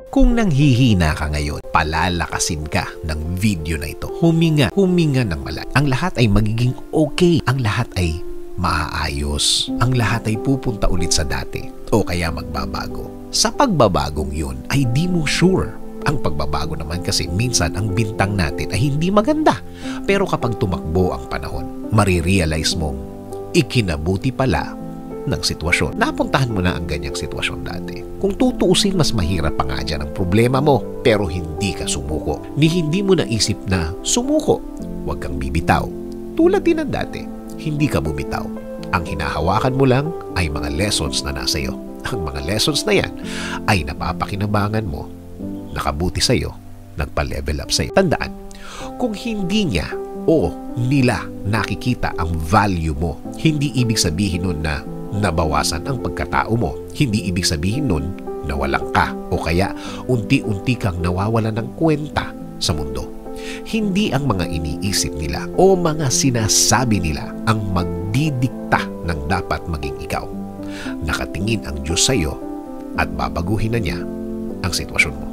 Kung nanghihina ka ngayon, palalakasin ka ng video na ito. Huminga ng malalim. Ang lahat ay magiging okay. Ang lahat ay maaayos. Ang lahat ay pupunta ulit sa dati o kaya magbabago. Sa pagbabagong yun ay di mo sure. Ang pagbabago naman kasi minsan ang bintang natin ay hindi maganda. Pero kapag tumakbo ang panahon, marirealize mong ikinabuti pala ng sitwasyon. Napuntahan mo na ang ganyang sitwasyon dati. Kung tutuusin, mas mahirap pa nga dyan ang problema mo, pero hindi ka sumuko. Hindi mo naisip na sumuko. Huwag kang bibitaw. Tulad din ng dati, hindi ka bumitaw. Ang hinahawakan mo lang ay mga lessons na nasa iyo. Ang mga lessons na yan ay napapakinabangan mo, nakabuti sa iyo, nagpa-level up sa iyo. Tandaan, kung hindi niya o nila nakikita ang value mo, hindi ibig sabihin nun na nabawasan ang pagkatao mo. Hindi ibig sabihin nun na walang ka o kaya unti-unti kang nawawala ng kwenta sa mundo. Hindi ang mga iniisip nila o mga sinasabi nila ang magdidikta ng dapat maging ikaw. Nakatingin ang Diyos sa iyo at babaguhin na niya ang sitwasyon mo.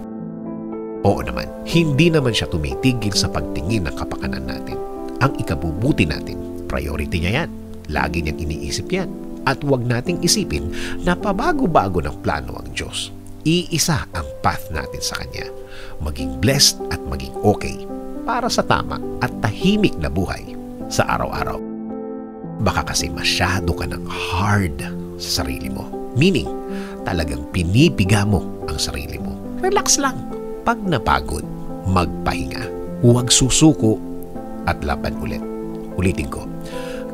Oo naman, hindi naman siya tumitigil sa pagtingin ng kapakanan natin. Ang ikabubuti natin, priority niya yan. Lagi niyang iniisip yan. At huwag nating isipin na pabago-bago ng plano ang Diyos. Iisa ang path natin sa Kanya. Maging blessed at maging okay para sa tama at tahimik na buhay sa araw-araw. Baka kasi masyado ka ng hard sa sarili mo. Meaning, talagang pinipiga mo ang sarili mo. Relax lang. Pag napagod, magpahinga. Huwag susuko at laban ulit. Ulitin ko,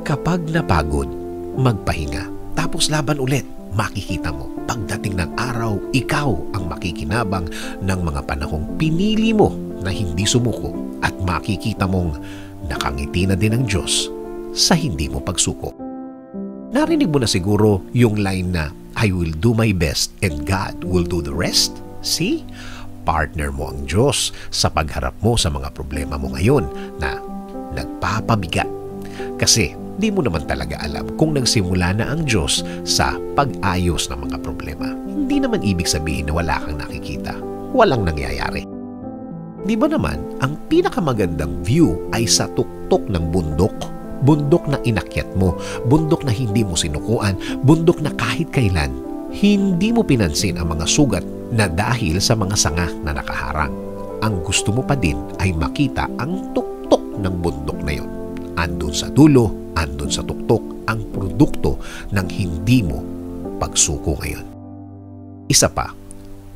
kapag napagod, magpahinga, tapos laban ulit. Makikita mo, pagdating ng araw, ikaw ang makikinabang ng mga panahong pinili mo na hindi sumuko at makikita mong nakangiti na din ang Diyos sa hindi mo pagsuko. Narinig mo na siguro yung line na, I will do my best and God will do the rest. See? Partner mo ang Diyos sa pagharap mo sa mga problema mo ngayon na nagpapabigat. Kasi di mo naman talaga alam kung nagsimula na ang Diyos sa pag-ayos ng mga problema. Hindi naman ibig sabihin na wala kang nakikita. Walang nangyayari. Di ba naman, ang pinakamagandang view ay sa tuktok ng bundok. Bundok na inakyat mo, bundok na hindi mo sinukuan, bundok na kahit kailan, hindi mo pinansin ang mga sugat na dahil sa mga sanga na nakaharang. Ang gusto mo pa din ay makita ang tuktok ng bundok na yon. Andun sa dulo, andun sa tuktok, ang produkto ng hindi mo pagsuko ngayon. Isa pa,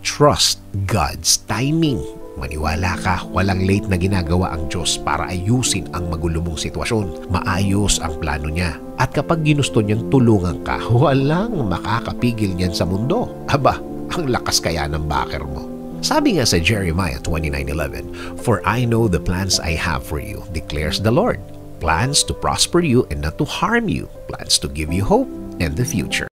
trust God's timing. Maniwala ka, walang late na ginagawa ang Diyos para ayusin ang magulo mong sitwasyon. Maayos ang plano niya. At kapag ginusto niyang tulungan ka, walang makakapigil niyan sa mundo. Aba, ang lakas kaya ng backer mo. Sabi nga sa Jeremiah 29:11, For I know the plans I have for you, declares the Lord. Plans to prosper you and not to harm you. Plans to give you hope and the future.